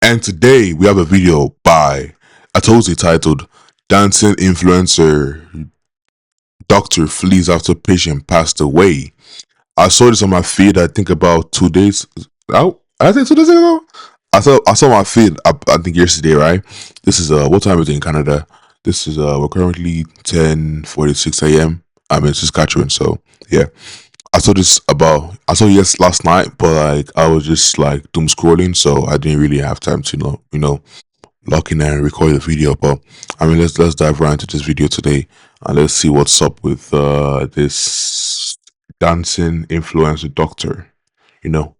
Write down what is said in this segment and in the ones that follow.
And today we have a video by a totally titled Dancing Influencer Doctor Flees After Patient Passed Away. I saw this on my feed, I think about 2 days. I think 2 days ago. I saw my feed I think yesterday, right? This is what time is it in Canada? This is we're currently 10:46 a.m. I'm in Saskatchewan, so yeah. I saw yes last night, but like I was just like doom scrolling, so I didn't really have time to log in and record the video. But I mean, let's dive right into this video today and let's see what's up with this dancing influencer doctor. You know,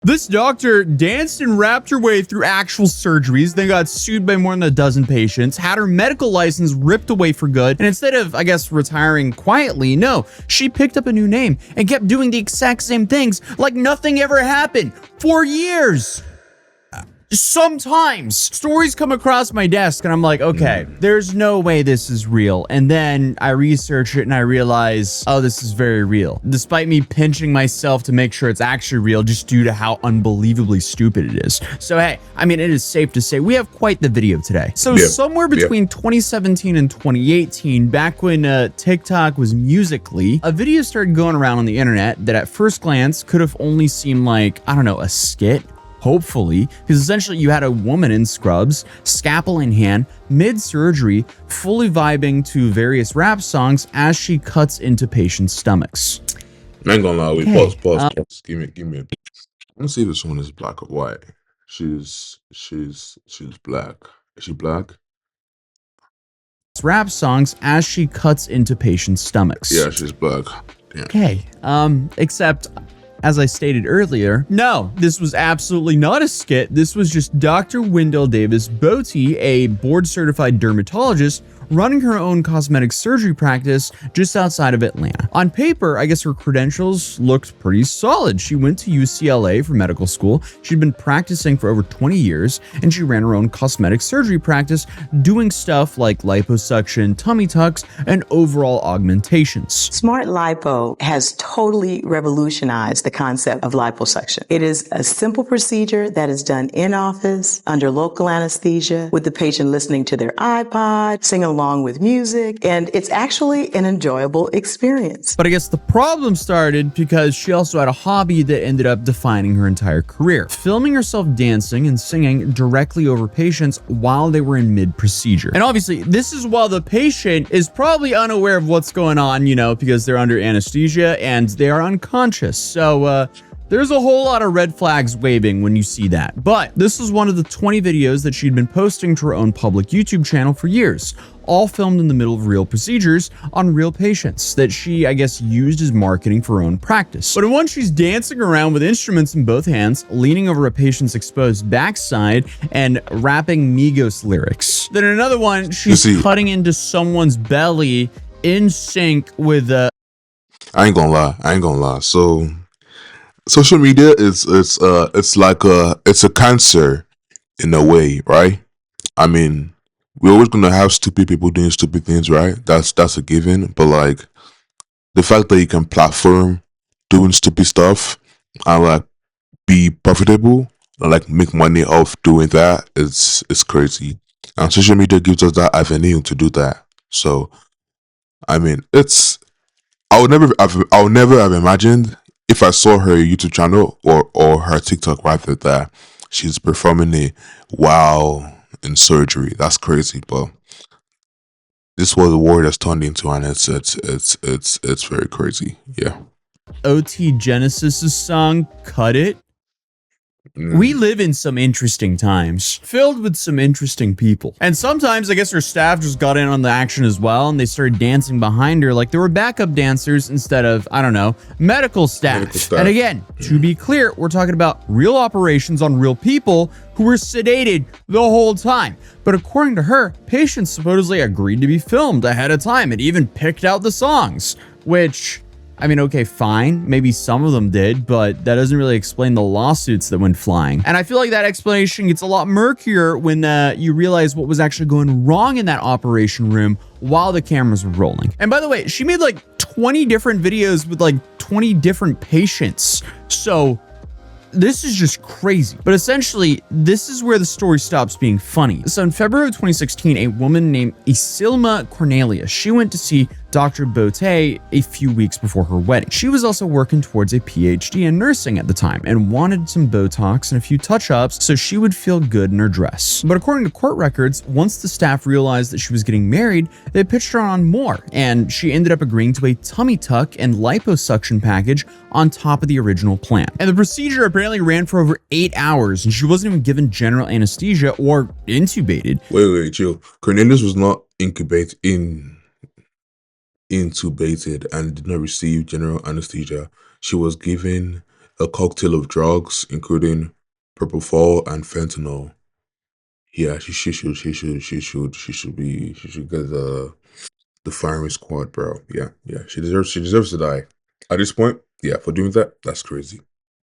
This doctor danced and rapped her way through actual surgeries, then got sued by more than a dozen patients, had her medical license ripped away for good, and instead of, I guess, retiring quietly, no, she picked up a new name and kept doing the exact same things like nothing ever happened for years. Sometimes stories come across my desk and I'm like, okay, there's no way this is real. And then I research it and I realize, oh, this is very real. Despite me pinching myself to make sure it's actually real just due to how unbelievably stupid it is. So, hey, I mean, it is safe to say we have quite the video today. So somewhere between 2017 and 2018, back when TikTok was Musical.ly, a video started going around on the internet that at first glance could have only seemed like, I don't know, a skit. Hopefully, because essentially you had a woman in scrubs, scalpel in hand, mid-surgery, fully vibing to various rap songs as she cuts into patients' stomachs. I ain't gonna lie. Wait, pause. Give me. Let's see if this one is black or white. She's black. Is she black? Rap songs as she cuts into patients' stomachs. Yeah, she's black. Yeah. Okay, except, as I stated earlier, no, this was absolutely not a skit. This was just Dr. Wendell Davis Bote, a board-certified dermatologist, running her own cosmetic surgery practice just outside of Atlanta. On paper, I guess her credentials looked pretty solid. She went to UCLA for medical school. She'd been practicing for over 20 years, and she ran her own cosmetic surgery practice, doing stuff like liposuction, tummy tucks, and overall augmentations. Smart Lipo has totally revolutionized the concept of liposuction. It is a simple procedure that is done in office under local anesthesia with the patient listening to their iPod, sing along with music, and it's actually an enjoyable experience. But I guess the problem started because she also had a hobby that ended up defining her entire career, filming herself dancing and singing directly over patients while they were in mid-procedure. And obviously, this is while the patient is probably unaware of what's going on, because they're under anesthesia and they are unconscious. So, there's a whole lot of red flags waving when you see that. But this was one of the 20 videos that she'd been posting to her own public YouTube channel for years, all filmed in the middle of real procedures on real patients that she, I guess, used as marketing for her own practice. But in one, she's dancing around with instruments in both hands, leaning over a patient's exposed backside and rapping Migos lyrics. Then in another one, she's cutting into someone's belly in sync with I ain't gonna lie. So social media is it's a cancer in a way, right? I mean, we're always gonna have stupid people doing stupid things, right? That's a given. But like the fact that you can platform doing stupid stuff and like be profitable and like make money off doing that is crazy. And social media gives us that avenue to do that. So I mean, I would never have imagined if I saw her YouTube channel or her TikTok rather that she's performing it while in surgery. That's crazy, but this is what the world has turned into, and it's very crazy. Yeah. OT Genesis's song Cut It. We live in some interesting times, filled with some interesting people. And sometimes I guess her staff just got in on the action as well, and they started dancing behind her like they were backup dancers instead of, I don't know, medical staff. And again, to be clear, we're talking about real operations on real people who were sedated the whole time. But according to her, patients supposedly agreed to be filmed ahead of time and even picked out the songs, which, I mean, okay, fine. Maybe some of them did, but that doesn't really explain the lawsuits that went flying. And I feel like that explanation gets a lot murkier when you realize what was actually going wrong in that operation room while the cameras were rolling. And by the way, she made like 20 different videos with like 20 different patients. So this is just crazy. But essentially, this is where the story stops being funny. So in February of 2016, a woman named Isilma Cornelia, she went to see Dr. Bote a few weeks before her wedding. She was also working towards a PhD in nursing at the time and wanted some Botox and a few touch-ups so she would feel good in her dress. But according to court records, once the staff realized that she was getting married, they pitched her on more, and she ended up agreeing to a tummy tuck and liposuction package on top of the original plan. And the procedure apparently ran for over 8 hours, and she wasn't even given general anesthesia or intubated. Wait, chill. Cornelius was not intubated and did not receive general anesthesia. She was given a cocktail of drugs, including propofol and fentanyl. Yeah, she should get the firing squad, bro. Yeah. She deserves to die. At this point, yeah, for doing that, that's crazy.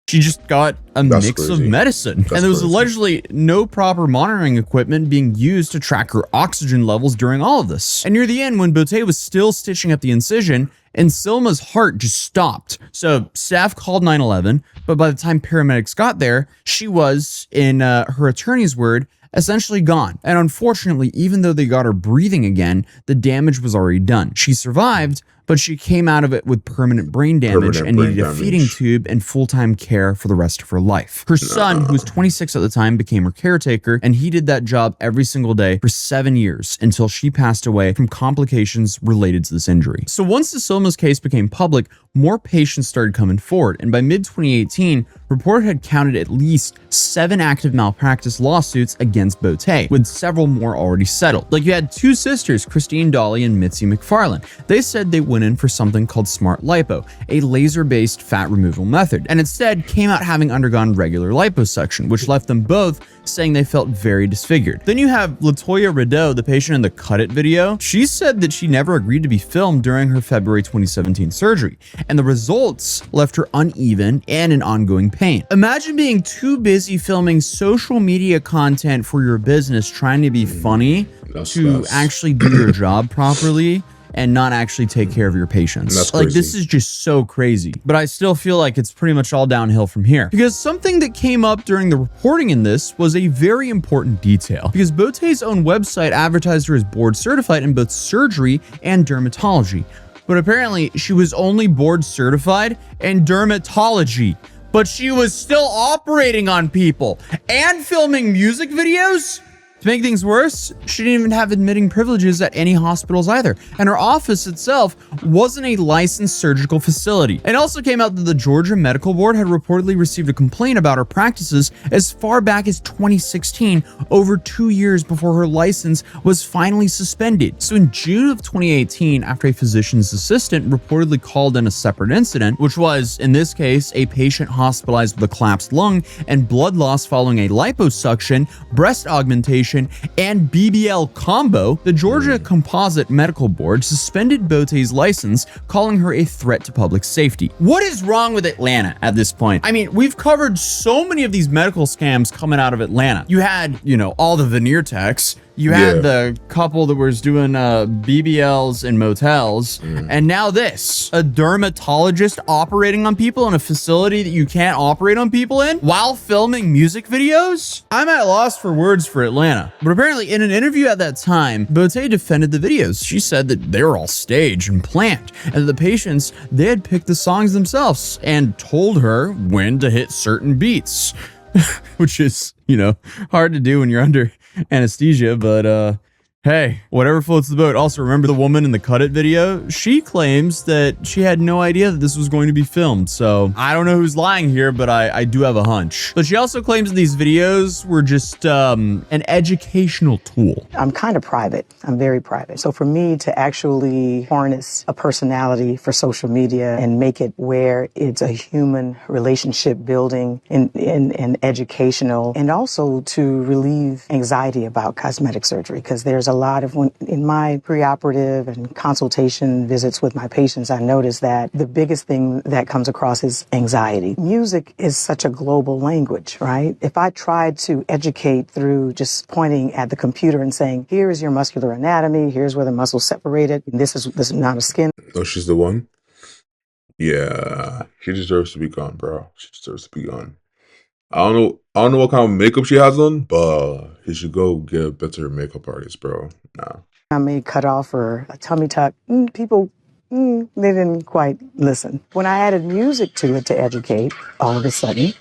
She just got a That's mix of crazy. medicine. That's And there was crazy. allegedly no proper monitoring equipment being used to track her oxygen levels during all of this. And near the end, when Bote was still stitching up the incision, and Silma's heart just stopped. So staff called 911, but by the time paramedics got there, she was, in her attorney's word, essentially gone. And unfortunately, even though they got her breathing again, the damage was already done. She survived, but she came out of it with permanent brain damage and needed a feeding tube and full-time care for the rest of her life. Her son, who was 26 at the time, became her caretaker, and he did that job every single day for 7 years until she passed away from complications related to this injury. So once the Silma's case became public, more patients started coming forward, and by mid-2018, report had counted at least 7 active malpractice lawsuits against Bote, with several more already settled. Like, you had 2 sisters, Christine Dolly and Mitzi McFarlane. They said they went in for something called smart lipo, a laser-based fat removal method, and instead came out having undergone regular liposuction, which left them both saying they felt very disfigured. Then you have Latoya Rideau, the patient in the Cut It video. She said that she never agreed to be filmed during her February 2017 surgery, and the results left her uneven and in ongoing pain. Imagine being too busy filming social media content for your business, trying to be funny, to actually do your job properly and not actually take care of your patients. That's like, crazy. this is just so crazy. But I still feel like it's pretty much all downhill from here. Because something that came up during the reporting in this was a very important detail. Because Bote's own website advertised her as board certified in both surgery and dermatology. But apparently, she was only board certified in dermatology. But she was still operating on people and filming music videos? To make things worse, she didn't even have admitting privileges at any hospitals either, and her office itself wasn't a licensed surgical facility. It also came out that the Georgia Medical Board had reportedly received a complaint about her practices as far back as 2016, over 2 years before her license was finally suspended. So in June of 2018, after a physician's assistant reportedly called in a separate incident, which was, in this case, a patient hospitalized with a collapsed lung and blood loss following a liposuction, breast augmentation, and BBL combo, the Georgia Composite Medical Board suspended Bote's license, calling her a threat to public safety. What is wrong with Atlanta at this point? I mean, we've covered so many of these medical scams coming out of Atlanta. You had, all the veneer techs. You had the couple that was doing BBLs in motels, and now this, a dermatologist operating on people in a facility that you can't operate on people in while filming music videos? I'm at loss for words for Atlanta. But apparently in an interview at that time, Bote defended the videos. She said that they were all staged and planned, and that the patients, they had picked the songs themselves and told her when to hit certain beats. Which is, hard to do when you're under anesthesia, but hey, whatever floats the boat. Also, remember the woman in the Cut It video? She claims that she had no idea that this was going to be filmed, so I don't know who's lying here, but I do have a hunch. But she also claims that these videos were just an educational tool. I'm kind of private. I'm very private. So for me to actually harness a personality for social media and make it where it's a human relationship building and educational, and also to relieve anxiety about cosmetic surgery, because there's a lot of, in my preoperative and consultation visits with my patients, I notice that the biggest thing that comes across is anxiety. Music is such a global language, right? If I tried to educate through just pointing at the computer and saying, here is your muscular anatomy, here's where the muscles separated, and this is not a skin. Oh, she's the one? Yeah, she deserves to be gone, bro. She deserves to be gone. I don't know what kind of makeup she has on, but he should go get a better makeup artist, bro. Nah. I may cut off or a tummy tuck. People, they didn't quite listen. When I added music to it to educate, all of a sudden,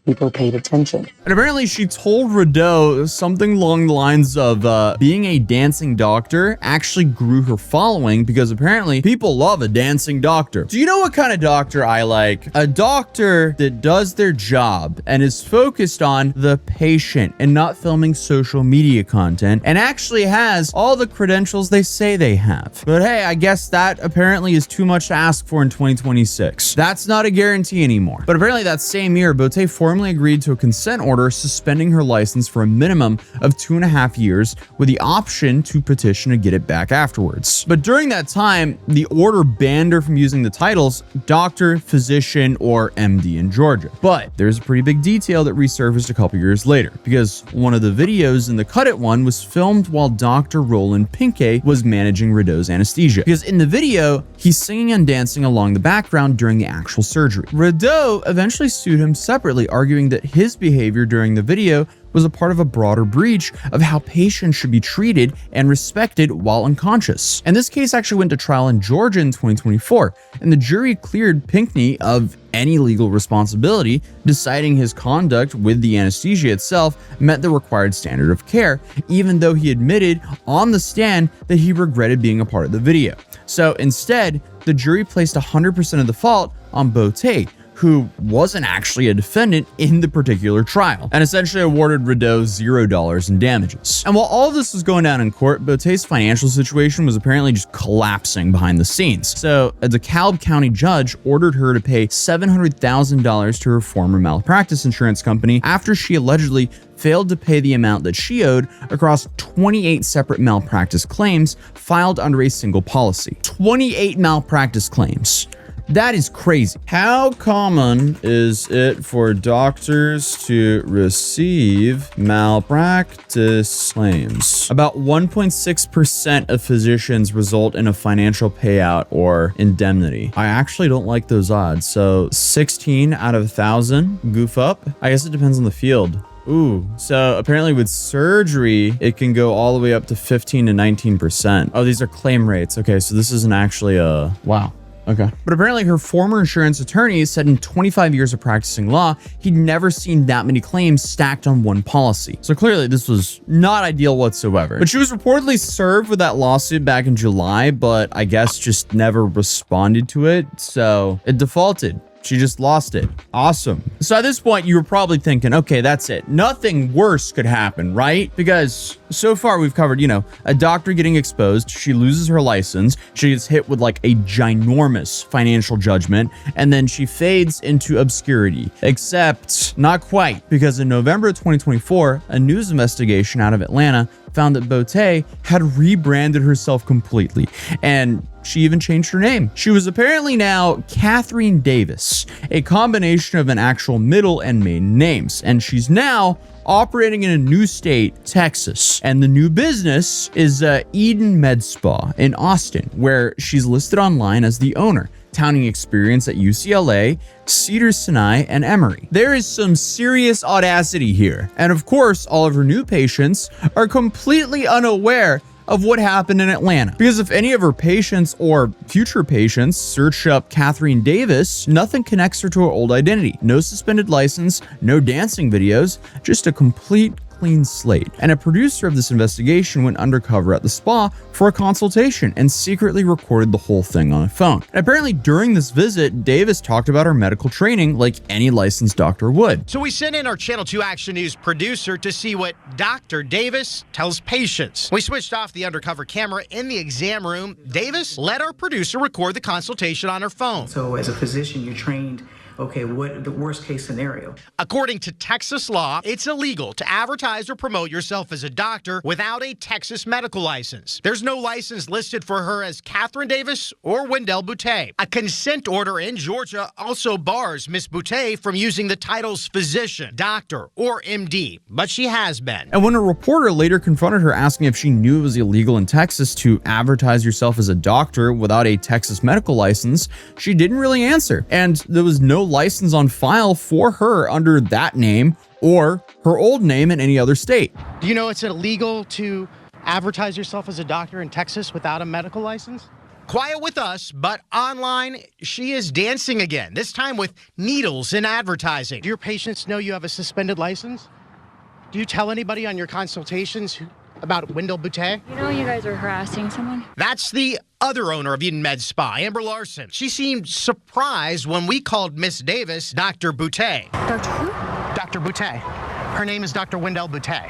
people paid attention. And apparently she told Rideau something along the lines of being a dancing doctor actually grew her following because apparently people love a dancing doctor. Do you know what kind of doctor I like? A doctor that does their job and is focused on the patient and not filming social media content and actually has all the credentials they say they have. But hey, I guess that apparently is too much to ask for in 2026. That's not a guarantee anymore. But apparently that same year, Beauté formally agreed to a consent order suspending her license for a minimum of 2.5 years with the option to petition to get it back afterwards. But during that time, the order banned her from using the titles doctor, physician, or MD in Georgia. But there's a pretty big detail that resurfaced a couple years later because one of the videos in the Cut It one was filmed while Dr. Roland Pinkay was managing Rideau's anesthesia. Because in the video, he's singing and dancing along the background during the actual surgery. Rideau eventually sued him separately, arguing that his behavior during the video was a part of a broader breach of how patients should be treated and respected while unconscious. And this case actually went to trial in Georgia in 2024, and the jury cleared Pinkney of any legal responsibility, deciding his conduct with the anesthesia itself met the required standard of care, even though he admitted on the stand that he regretted being a part of the video. So instead, the jury placed 100% of the fault on Beauté, who wasn't actually a defendant in the particular trial, and essentially awarded Rideau $0 in damages. And while all of this was going down in court, Beauté's financial situation was apparently just collapsing behind the scenes. So a DeKalb County judge ordered her to pay $700,000 to her former malpractice insurance company after she allegedly failed to pay the amount that she owed across 28 separate malpractice claims filed under a single policy. 28 malpractice claims. That is crazy. How common is it for doctors to receive malpractice claims? About 1.6% of physicians result in a financial payout or indemnity. I actually don't like those odds. So 16 out of 1,000 goof up. I guess it depends on the field. Ooh, so apparently with surgery, it can go all the way up to 15 to 19%. Oh, these are claim rates. Okay, so this isn't actually a... Wow. Okay. But apparently her former insurance attorney said in 25 years of practicing law, he'd never seen that many claims stacked on one policy. So clearly this was not ideal whatsoever. But she was reportedly served with that lawsuit back in July, but I guess just never responded to it. So it defaulted. She just lost it. Awesome. So at this point, you were probably thinking, okay, that's it. Nothing worse could happen, right? Because so far we've covered, a doctor getting exposed. She loses her license. She gets hit with like a ginormous financial judgment, and then she fades into obscurity. Except not quite, because in November of 2024, a news investigation out of Atlanta found that Beauté had rebranded herself completely, and she even changed her name. She was apparently now Catherine Davis, a combination of an actual middle and maiden names, and she's now operating in a new state, Texas. And the new business is Eden Med Spa in Austin, where she's listed online as the owner, touting experience at UCLA, Cedars-Sinai, and Emory. There is some serious audacity here. And of course, all of her new patients are completely unaware of what happened in Atlanta. Because if any of her patients or future patients search up Catherine Davis, nothing connects her to her old identity. No suspended license, no dancing videos, just a complete clean slate. And a producer of this investigation went undercover at the spa for a consultation and secretly recorded the whole thing on a phone. And apparently during this visit, Davis talked about her medical training like any licensed doctor would. So we sent in our Channel 2 Action News producer to see what Dr. Davis tells patients. We switched off the undercover camera in the exam room. Davis let our producer record the consultation on her phone. So as a physician, you're trained, okay, what the worst case scenario? According to Texas law, it's illegal to advertise or promote yourself as a doctor without a Texas medical license. There's no license listed for her as Catherine Davis or Wendell Beauté. A consent order in Georgia also bars Miss Beauté from using the titles physician, doctor, or MD, but she has been. And when a reporter later confronted her asking if she knew it was illegal in Texas to advertise yourself as a doctor without a Texas medical license, she didn't really answer. And there was no license on file for her under that name or her old name in any other state. Do you know it's illegal to advertise yourself as a doctor in Texas without a medical license? Quiet with us, but online, she is dancing again, this time with needles in advertising. Do your patients know you have a suspended license? Do you tell anybody on your consultations about Wendell Boutte? You know you guys are harassing someone? That's the other owner of Eden Med Spa, Amber Larson. She seemed surprised when we called Miss Davis Dr. Boutte. Dr. who? Dr. Boutte. Her name is Dr. Wendell Boutte.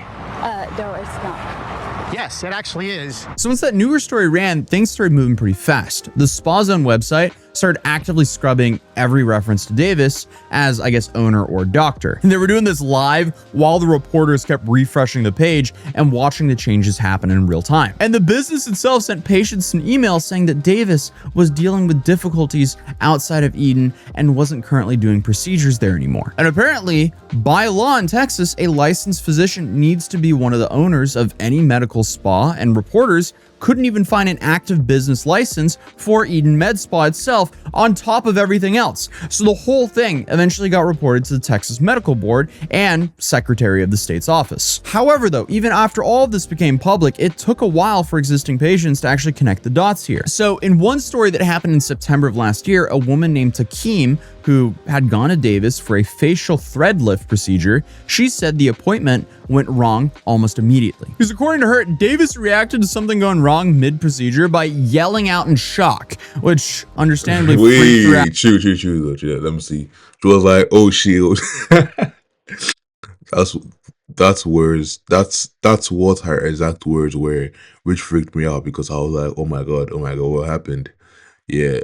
No, it's not. Yes, it actually is. So once that newer story ran, things started moving pretty fast. The Spa Zone website started actively scrubbing every reference to Davis as, I guess, owner or doctor. And they were doing this live while the reporters kept refreshing the page and watching the changes happen in real time. And the business itself sent patients an email saying that Davis was dealing with difficulties outside of Eden and wasn't currently doing procedures there anymore. And apparently, by law in Texas, a licensed physician needs to be one of the owners of any medical spa, and reporters couldn't even find an active business license for Eden Med Spa itself on top of everything else. So the whole thing eventually got reported to the Texas Medical Board and Secretary of the state's office. However, though, even after all of this became public, it took a while for existing patients to actually connect the dots here. So in one story that happened in September of last year, a woman named Takeem, who had gone to Davis for a facial thread lift procedure, she said the appointment went wrong almost immediately. Because according to her, Davis reacted to something going wrong mid-procedure by yelling out in shock, which understandably freaked her out. Chill. Let me see. She was like, "Oh shit." that's words. That's what her exact words were, which freaked me out because I was like, oh my god, what happened? Yeah,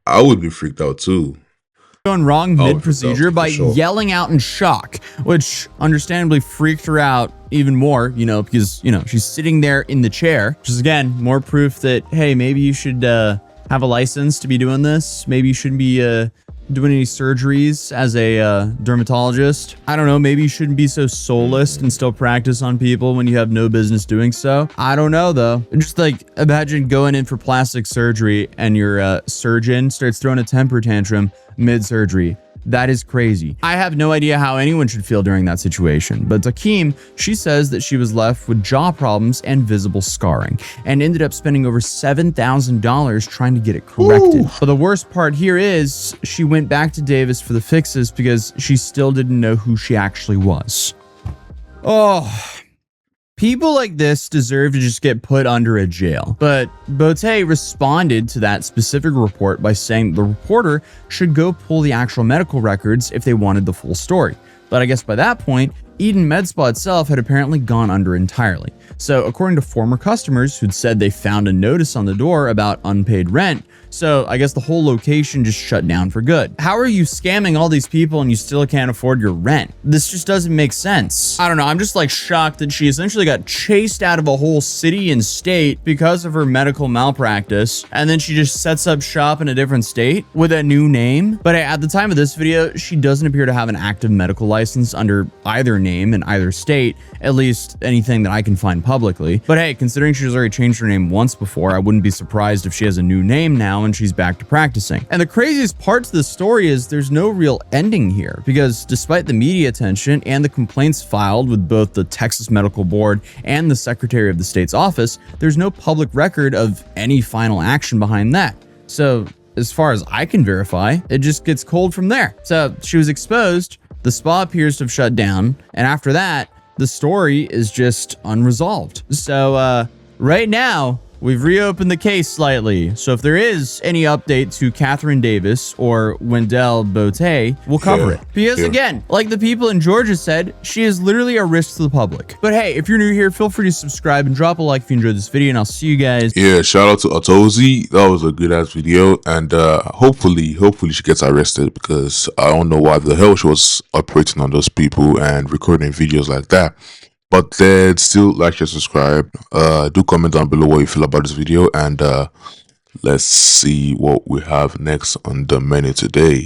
I would be freaked out too. Going wrong mid-procedure by sure. yelling out in shock, which understandably freaked her out even more, because, she's sitting there in the chair, which is, again, more proof that, hey, maybe you should have a license to be doing this. Maybe you shouldn't be doing any surgeries as a dermatologist. I don't know, maybe you shouldn't be so soulless and still practice on people when you have no business doing so. I don't know, though. Just like, imagine going in for plastic surgery and your surgeon starts throwing a temper tantrum mid-surgery. That is crazy. I have no idea how anyone should feel during that situation. But Takeem, she says that she was left with jaw problems and visible scarring and ended up spending over $7,000 trying to get it corrected. Ooh. But the worst part here is she went back to Davis for the fixes because she still didn't know who she actually was. Oh, people like this deserve to just get put under a jail. But Boutte responded to that specific report by saying the reporter should go pull the actual medical records if they wanted the full story. But I guess by that point, Eden Med Spa itself had apparently gone under entirely. So according to former customers who'd said they found a notice on the door about unpaid rent, so I guess the whole location just shut down for good. How are you scamming all these people and you still can't afford your rent? This just doesn't make sense. I don't know, I'm just like shocked that she essentially got chased out of a whole city and state because of her medical malpractice, and then she just sets up shop in a different state with a new name. But at the time of this video, she doesn't appear to have an active medical license under either name in either state, at least anything that I can find publicly. But hey, considering she's already changed her name once before, I wouldn't be surprised if she has a new name now and she's back to practicing. And the craziest part to this story is there's no real ending here, because despite the media attention and the complaints filed with both the Texas Medical Board and the Secretary of the state's office, there's no public record of any final action behind that. So as far as I can verify, it just gets cold from there. So she was exposed, the spa appears to have shut down, and after that, the story is just unresolved. So right now, we've reopened the case slightly, so if there is any update to Catherine Davis or Wendell Boutte, we'll cover it. Because again, like the people in Georgia said, she is literally a risk to the public. But hey, if you're new here, feel free to subscribe and drop a like if you enjoyed this video, and I'll see you guys. Yeah, shout out to Otozi. That was a good ass video, and hopefully she gets arrested, because I don't know why the hell she was operating on those people and recording videos like that. But then still, like and subscribe. Do comment down below what you feel about this video, and let's see what we have next on the menu today.